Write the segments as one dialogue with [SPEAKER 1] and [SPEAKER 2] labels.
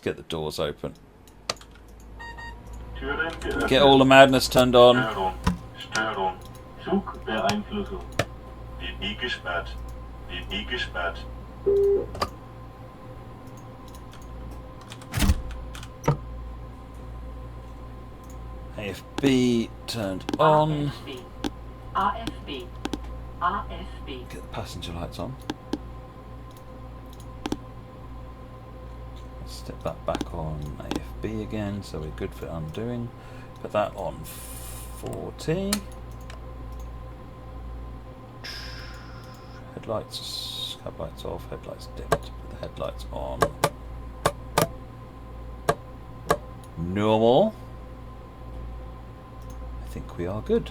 [SPEAKER 1] get the doors open. Get all the madness turned on.
[SPEAKER 2] Störung. Zugbeeinflussung. WB gesperrt. WB gesperrt.
[SPEAKER 1] AFB turned on.
[SPEAKER 3] AFB. AFB.
[SPEAKER 1] Get the passenger lights on. Step that back on AFB again, so we're good for undoing. Put that on 40. Headlights, headlights off, headlights dimmed. Put the headlights on. Normal. I think we are good.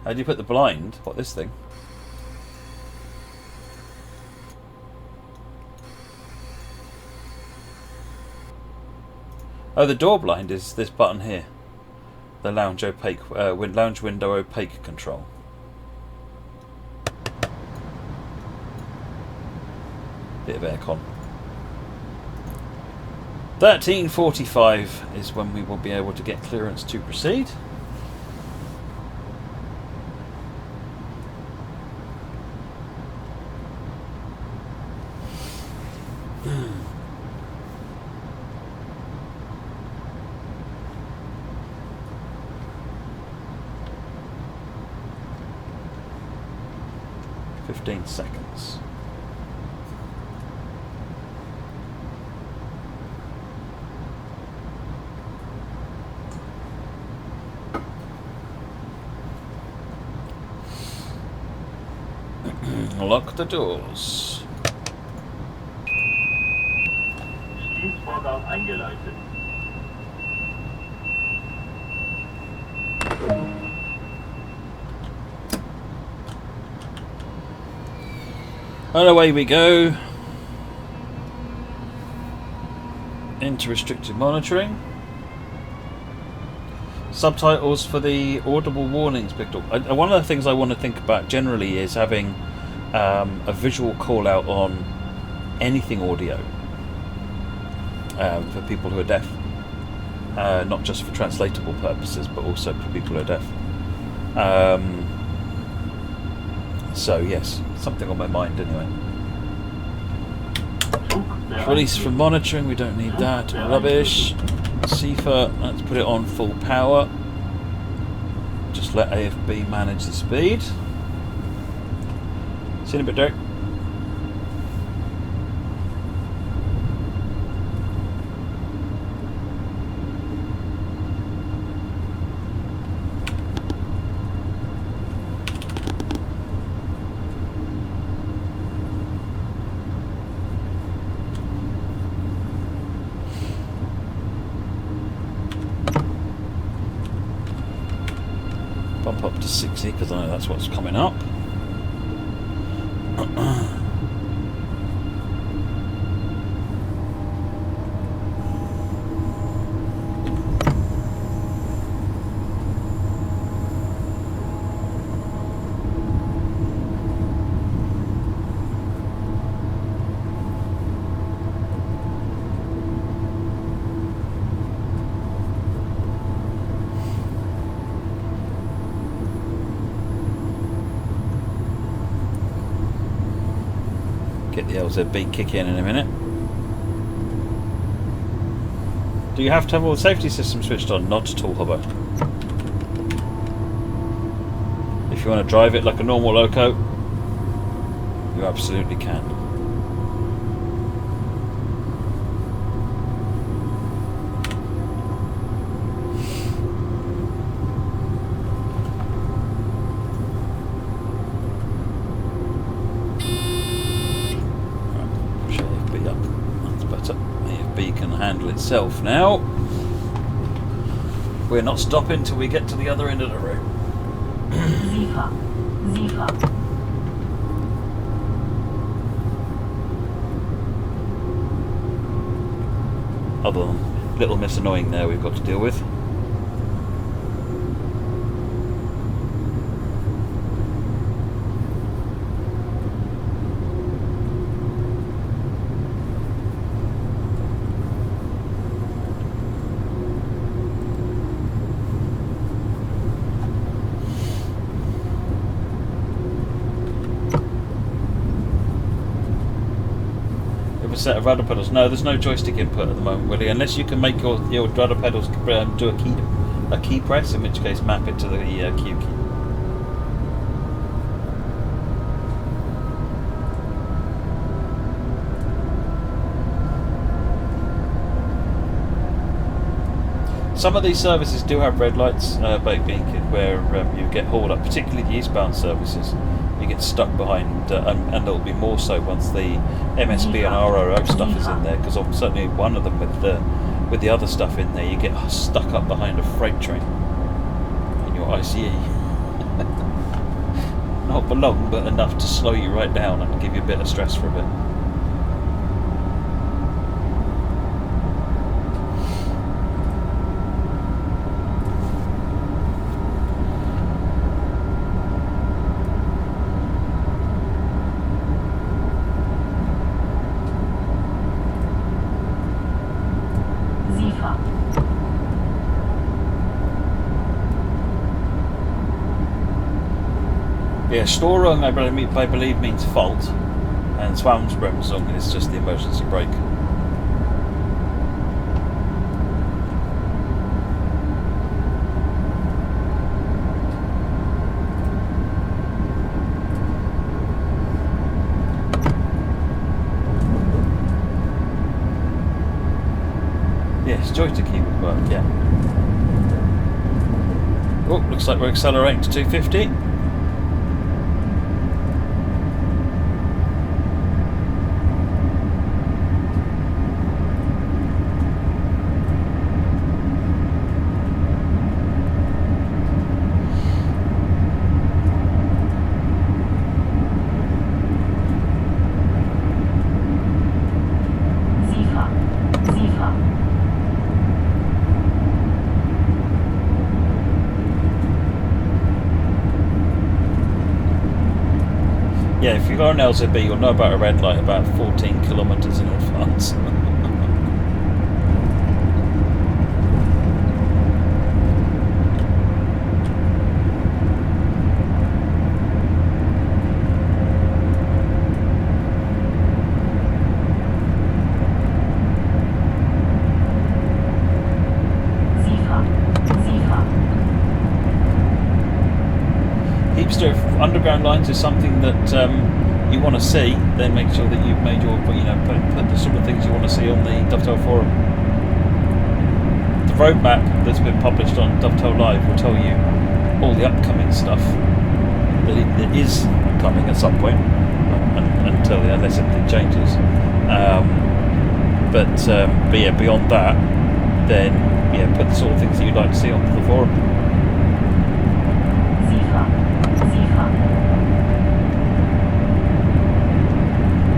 [SPEAKER 1] How do you put the blind? What, this thing? Oh, the door blind is this button here. The lounge opaque, lounge window opaque control. Bit of aircon. 13:45 is when we will be able to get clearance to proceed. Seconds. Lock the doors.
[SPEAKER 2] Schließvorgang eingeleitet.
[SPEAKER 1] And away we go into restricted monitoring. Subtitles for the audible warnings picked up. One of the things I want to think about generally is having a visual call out on anything audio for people who are deaf, not just for translatable purposes, but also for people who are deaf. So yes, something on my mind anyway. Release from monitoring, we don't need that. Rubbish. CIFA, let's put it on full power. Just let AFB manage the speed. See you in a bit, Derek. Bump up to 60 because I know that's what's coming up. Get the LZB kick in a minute. Do you have to have all the safety systems switched on? Not at all, Hobbo. If you want to drive it like a normal loco, you absolutely can. Itself now. We're not stopping till we get to the other end of the road. Other than Little Miss Annoying there we've got to deal with. set of rudder pedals. No, there's no joystick input at the moment, Willie, unless you can make your rudder pedals do a key press, in which case map it to the Q key. Some of these services do have red lights, where you get hauled up, particularly the eastbound services. You get stuck behind, and there'll be more so once the MSB and RRO stuff is in there, because certainly one of them with the other stuff in there, you get stuck up behind a freight train in your ICE. Not for long, but enough to slow you right down and give you a bit of stress for a bit. Yeah, Störung I believe means fault, and Svansbremsung is just the emergency brake. Yes, joystick key would work, yeah. Oh, looks like we're accelerating to 250. Yeah, if you've got an LZB, you'll know about a red light about 14 kilometres in advance. If underground lines is something that you want to see, then make sure that you've made your, put the sort of things you want to see on the Dovetail forum. The roadmap that's been published on Dovetail Live will tell you all the upcoming stuff that is coming at some point, unless anything changes. But yeah, beyond that, then yeah, put the sort of things that you'd like to see onto the forum.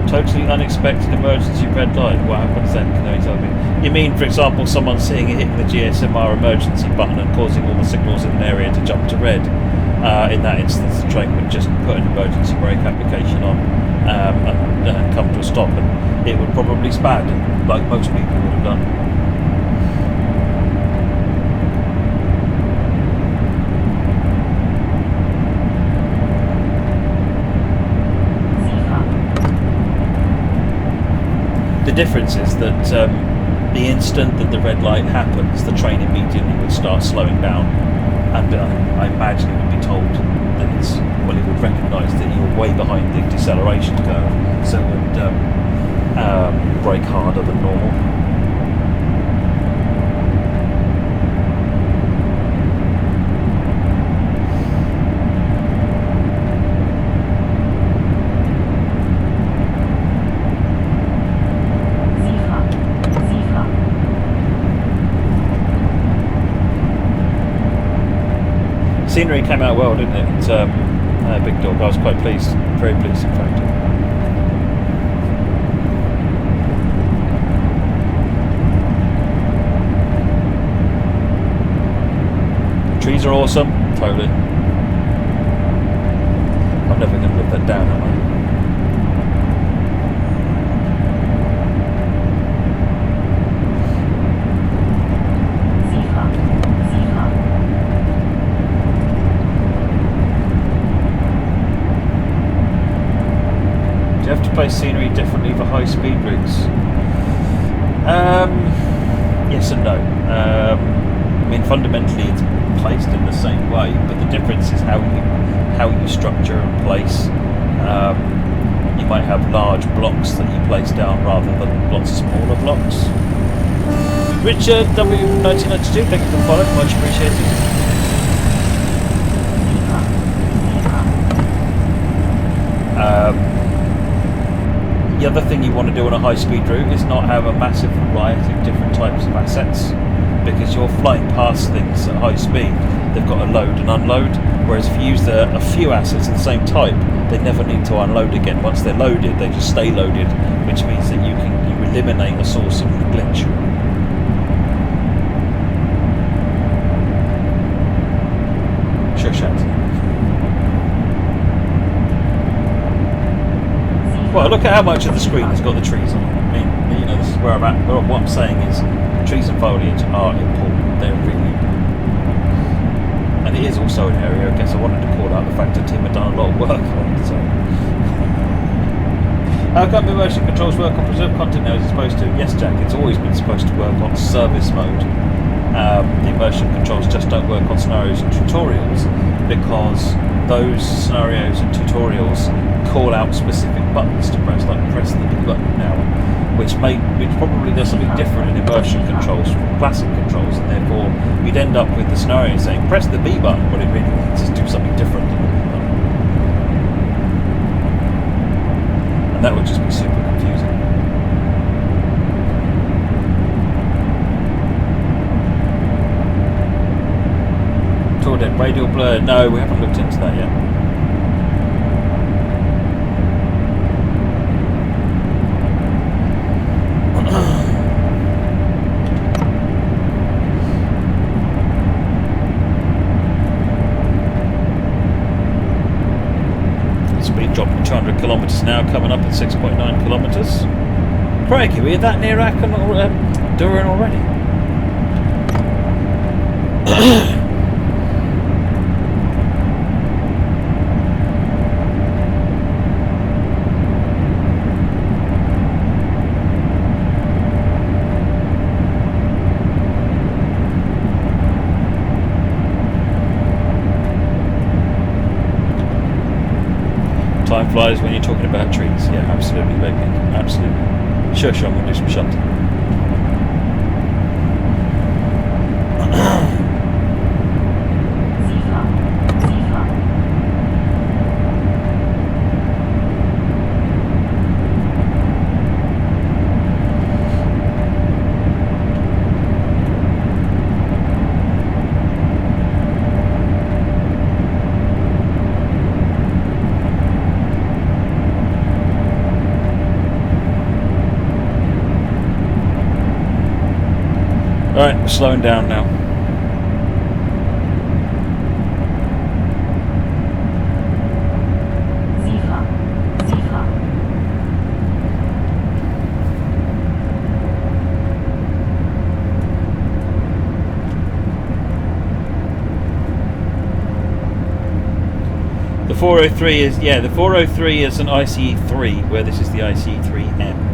[SPEAKER 1] Totally unexpected emergency red light. What happens then? Can you tell me? You mean, for example, someone seeing it hitting the GSMR emergency button and causing all the signals in an area to jump to red? In that instance, the train would just put an emergency brake application on and come to a stop, and it would probably spad, like most people would have done. The difference is that the instant that the red light happens, the train immediately would start slowing down, and I imagine it would be told that it would recognise that you're way behind the deceleration curve, so it would brake harder than normal. Scenery came out well, didn't it? Big Dog. I was quite pleased, very pleased, in fact. The trees are awesome, totally. I'm never going to live that down, am I? place scenery differently for high-speed routes? Yes and no. I mean, fundamentally, it's placed in the same way, but the difference is how you structure and place. You might have large blocks that you place down rather than lots of smaller blocks. Richard W1992, thank you for the follow, much appreciated. The other thing you want to do on a high-speed route is not have a massive variety of different types of assets, because you're flying past things at high speed. They've got to load and unload, whereas if you use a few assets of the same type, they never need to unload again. Once they're loaded, they just stay loaded, which means that you eliminate a source of glitch. Sure, chat. Well, look at how much of the screen has got the trees on it. I mean, you know, this is where I'm at. What I'm saying is, trees and foliage are important. They're really important. And it is also an area, I guess I wanted to call out the fact that Tim had done a lot of work on. So, how come immersion controls work on preserved content now as it's supposed to? Yes, Jack, it's always been supposed to work on service mode. The immersion controls just don't work on scenarios and tutorials, because those scenarios and tutorials call out specific buttons to press, like press the B button now, which probably does something different in immersion controls from classic controls, and therefore you'd end up with the scenario saying press the B button, but it really means is do something different than the B button. And that would just be super confusing. Dead radial blur. No, we haven't looked into that yet. Speed drop to 200 kilometres an hour, coming up at 6.9 kilometres. Crikey, were you that near Aachen or Durin already? Time flies when you're talking about trees. Yeah, absolutely, baby. Absolutely. Sure, I'm going to do some shunting. Alright, we're slowing down now. The 403 is, yeah, the 403 is an ICE3, where this is the ICE3M.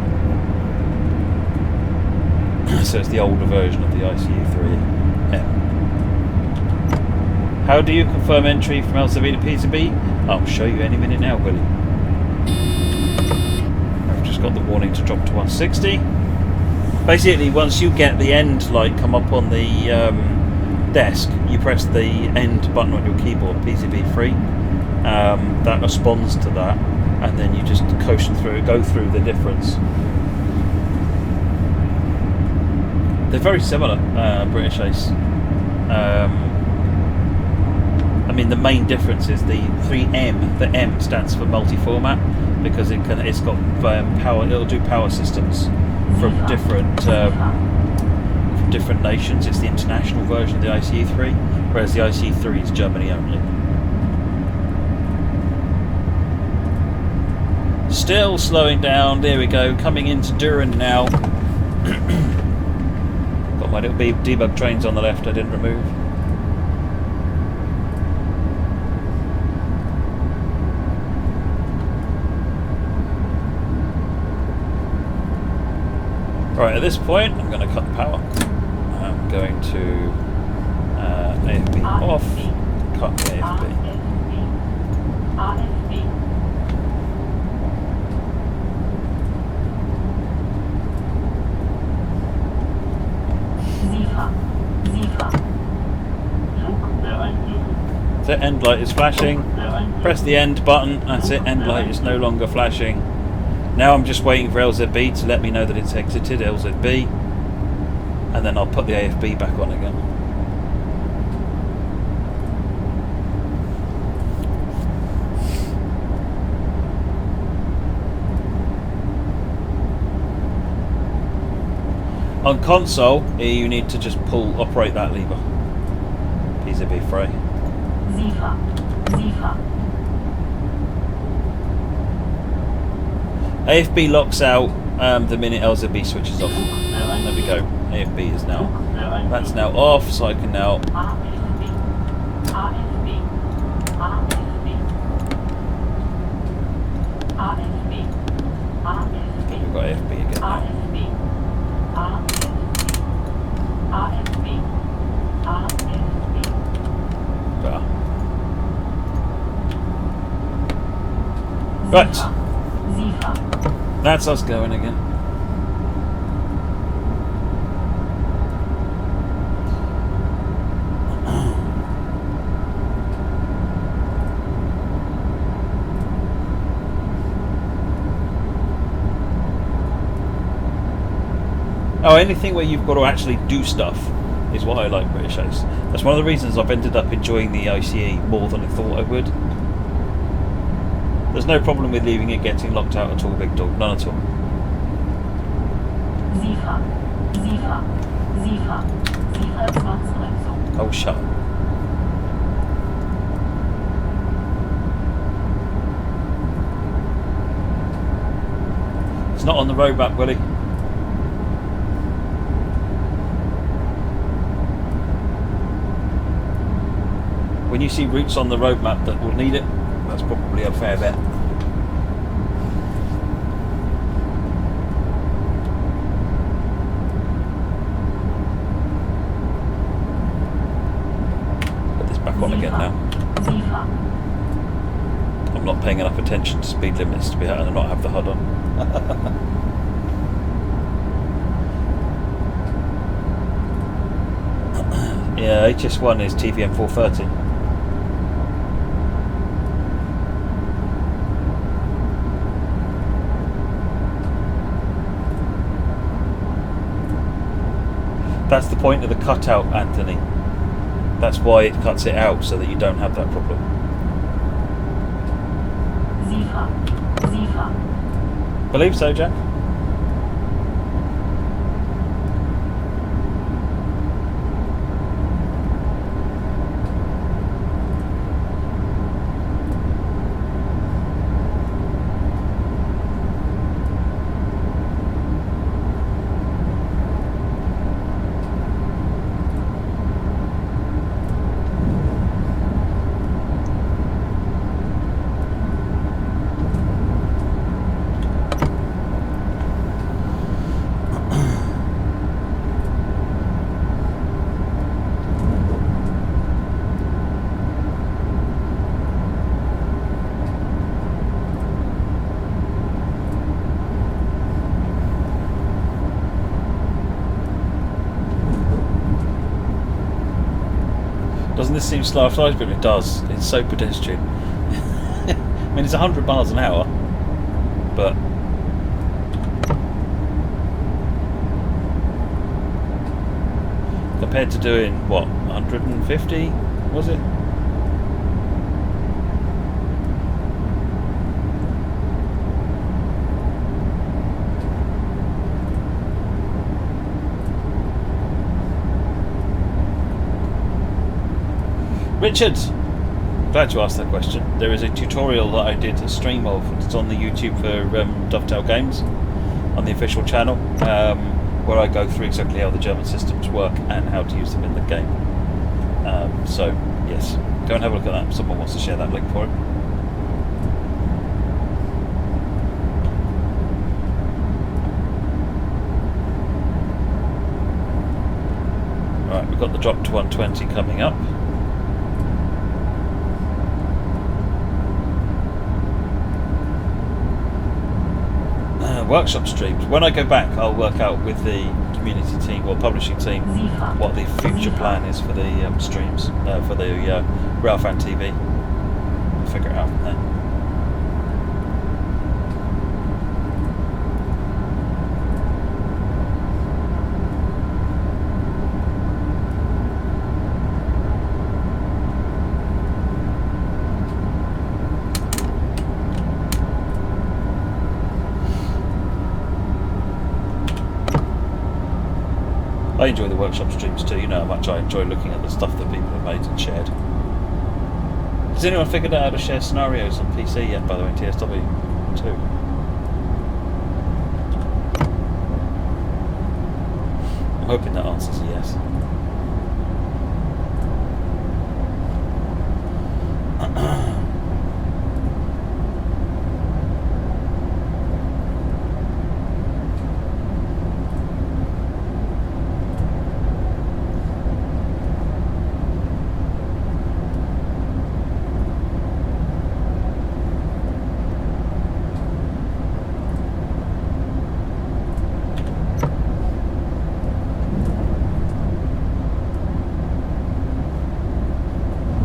[SPEAKER 1] So it's the older version of the ICE3M. How do you confirm entry from LCV to PCB? I'll show you any minute now, Willie. I've just got the warning to drop to 160. Basically, once you get the end light come up on the desk, you press the end button on your keyboard, PCB free. That responds to that, and then you just go through the difference. They're very similar, British Ace. I mean, the main difference is the 3M. The M stands for multi-format, because it's got power. It'll do power systems from different nations. It's the international version of the ICE3, whereas the ICE3 is Germany only. Still slowing down. There we go. Coming into Durin now. Got my little debug trains on the left I didn't remove. Right, at this point, I'm going to cut the power. I'm going to AFB off, cut the AFB.
[SPEAKER 3] AFB.
[SPEAKER 1] The end light is flashing. Press the end button. That's it. End light is no longer flashing. Now I'm just waiting for LZB to let me know that it's exited LZB, and then I'll put the AFB back on again. On console, you need to just operate that lever. PZB free. AFB locks out the minute LZB switches off. There we go. AFB is now. That's now off, so I can now. We've got AFB again now. Right, that's us going again. Oh, anything where you've got to actually do stuff is what I like British Ace. That's one of the reasons I've ended up enjoying the ICE more than I thought I would. There's no problem with leaving it getting locked out at all, big dog. None at all. Oh, shut up. It's not on the roadmap, Willie. When you see routes on the roadmap that will need it, that's probably a fair bet. Put this back on again now. I'm not paying enough attention to speed limits to be able to not have the HUD on. Yeah, HS1 is TVM 430. That's the point of the cutout, Anthony. That's why it cuts it out, so that you don't have that problem. Believe so, Jack? Doesn't this seem slow? But it does. It's so pedestrian. I mean, it's 100 miles an hour, but compared to doing what, 150 was it? Richard, glad you asked that question. There is a tutorial that I did a stream of. It's on the YouTube for Dovetail Games on the official channel, where I go through exactly how the German systems work and how to use them in the game. So yes, go and have a look at that. Someone wants to share that link for it. We've got the drop to 120 coming up. Workshop streams. When I go back, I'll work out with the community team or publishing team what the future plan is for the streams, for the Railfan TV. We'll figure it out from there. I enjoy the workshop streams too. You know how much I enjoy looking at the stuff that people have made and shared. Has anyone figured out how to share scenarios on PC yet, by the way, TSW2? I'm hoping that answers a yes.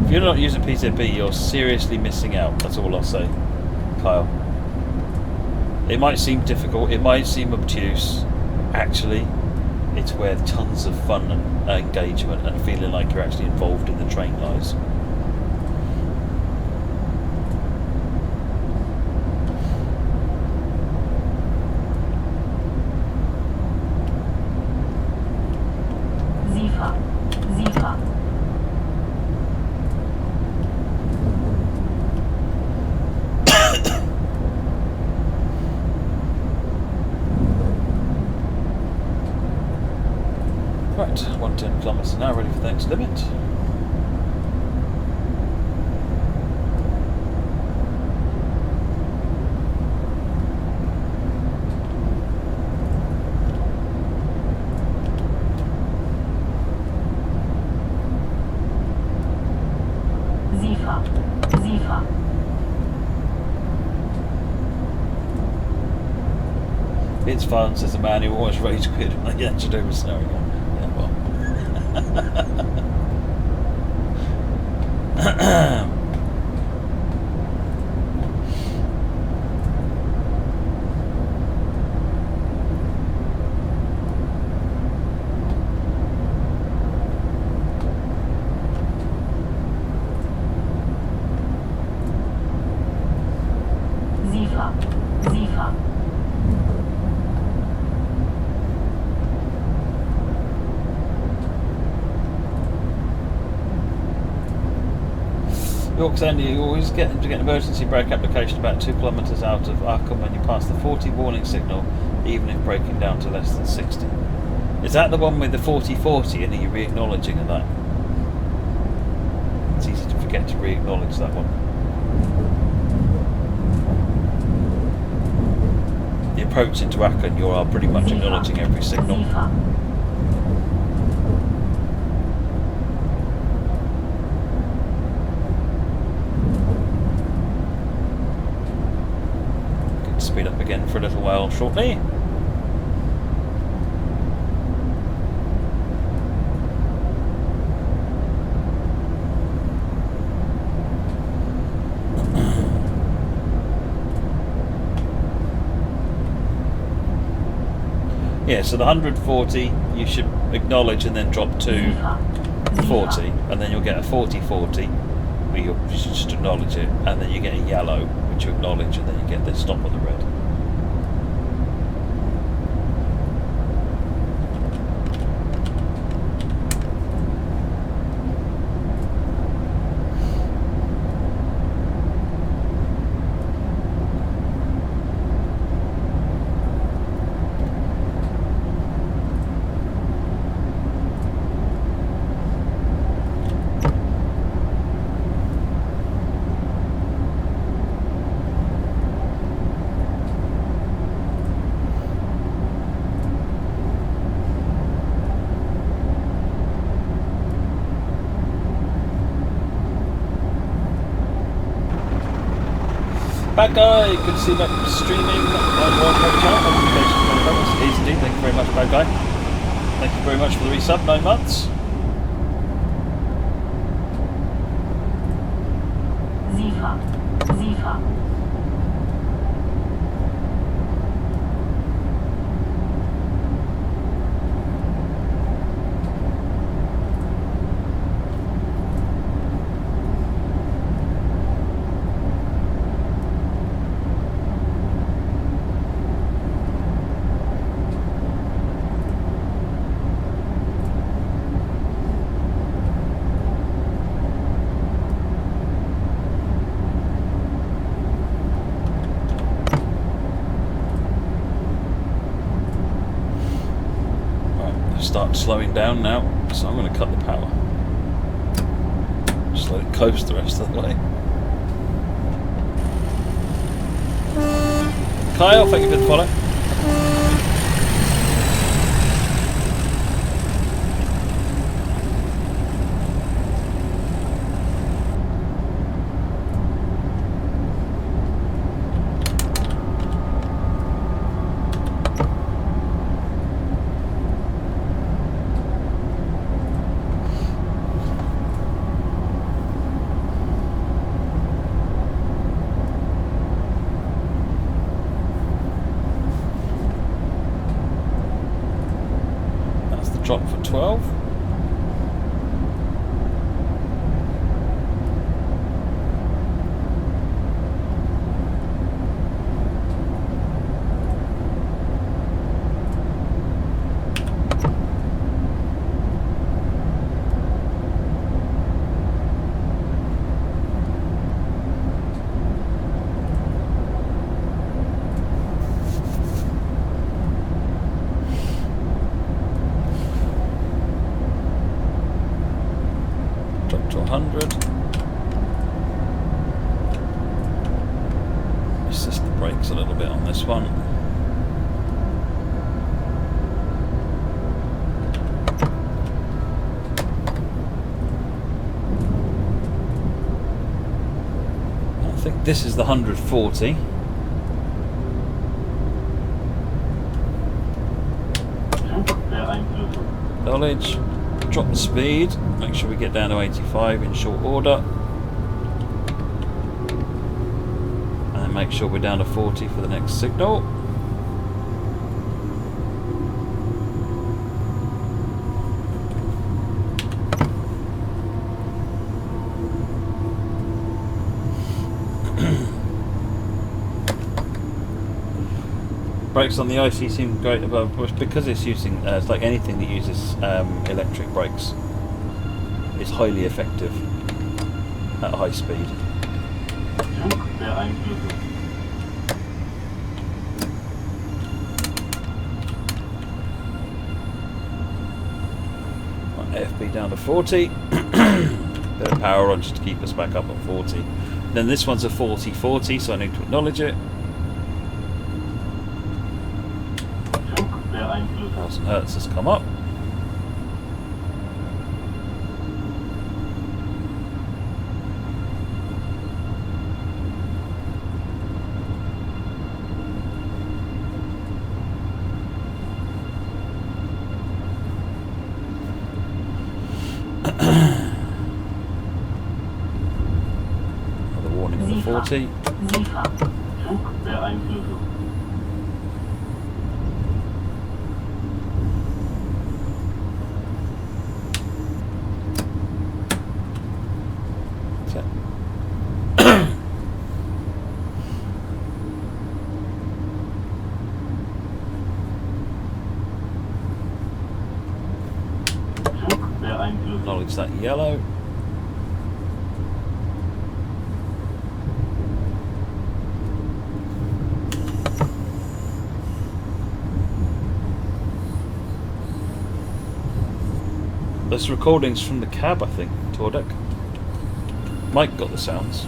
[SPEAKER 1] If you're not using PZB, you're seriously missing out. That's all I'll say, Kyle. It might seem difficult, it might seem obtuse. Actually, it's where tons of fun and engagement and feeling like you're actually involved in the train lies. Right, 110 kilometres an hour, ready for the next limit. It's fun, says the man who always rage quit when they actually do a scenario. Yeah, well. York's End, you always get to get an emergency brake application about 2 kilometres out of Aachen when you pass the 40 warning signal, even if braking down to less than 60. Is that the one with the 40-40 and are you re-acknowledging of that? It's easy to forget to re-acknowledge that one. The approach into Aachen, you are pretty much acknowledging every signal. Speed up again for a little while shortly. Yeah, so the 140 you should acknowledge and then drop to 40, and then you'll get a 40-40 where you should just acknowledge it, and then you get a yellow which you acknowledge, and then you get the stop on the red. Bad guy, good to see you back streaming on your channel. It is indeed, thank you very much, Bad guy. Thank you very much for the resub, 9 months.
[SPEAKER 3] Zifa.
[SPEAKER 1] Start slowing down now, so I'm going to cut the power. Just let it coast the rest of the way. Kyle, thank you for the follow. Drop for 12. Drop to 100. Assist the brakes a little bit on this one. I think this is the 140. Knowledge. Drop the speed, make sure we get down to 85 in short order, and then make sure we're down to 40 for the next signal. Brakes on the IC seem great above push because it's using, it's like anything that uses electric brakes. It's highly effective at high speed. FB down to 40. Bit of power on just to keep us back up at 40. Then this one's a 40-40, so I need to acknowledge it. 1000 hertz has come up. Another warning on the 40. Acknowledge that yellow. There's recordings from the cab, I think, Tordek. Mike got the sounds.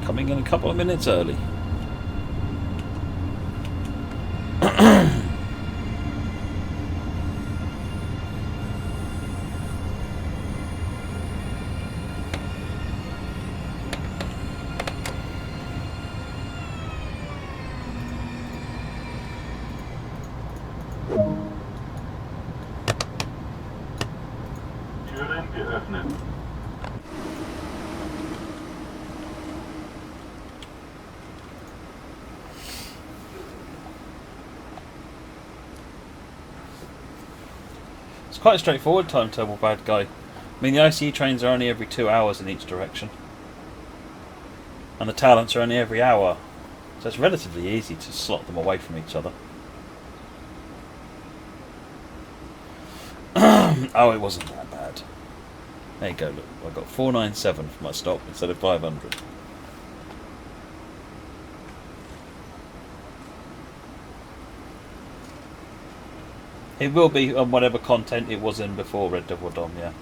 [SPEAKER 1] Coming in a couple of minutes early. It's quite a straightforward timetable, bad guy. I mean, the ICE trains are only every 2 hours in each direction. And the talents are only every hour. So it's relatively easy to slot them away from each other. Oh, it wasn't that bad. There you go, look. I got 497 for my stop instead of 500. It will be on whatever content it was in before Red Devil Dom, yeah.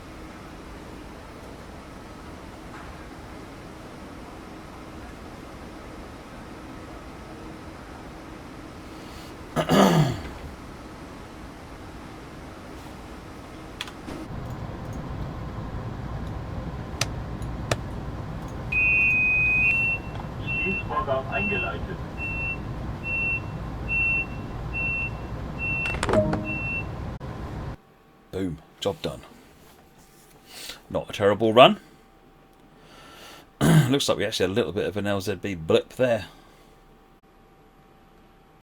[SPEAKER 2] Schließvorgang eingeleitet.
[SPEAKER 1] Boom, job done. Not a terrible run. Looks like we actually had a little bit of an LZB blip there.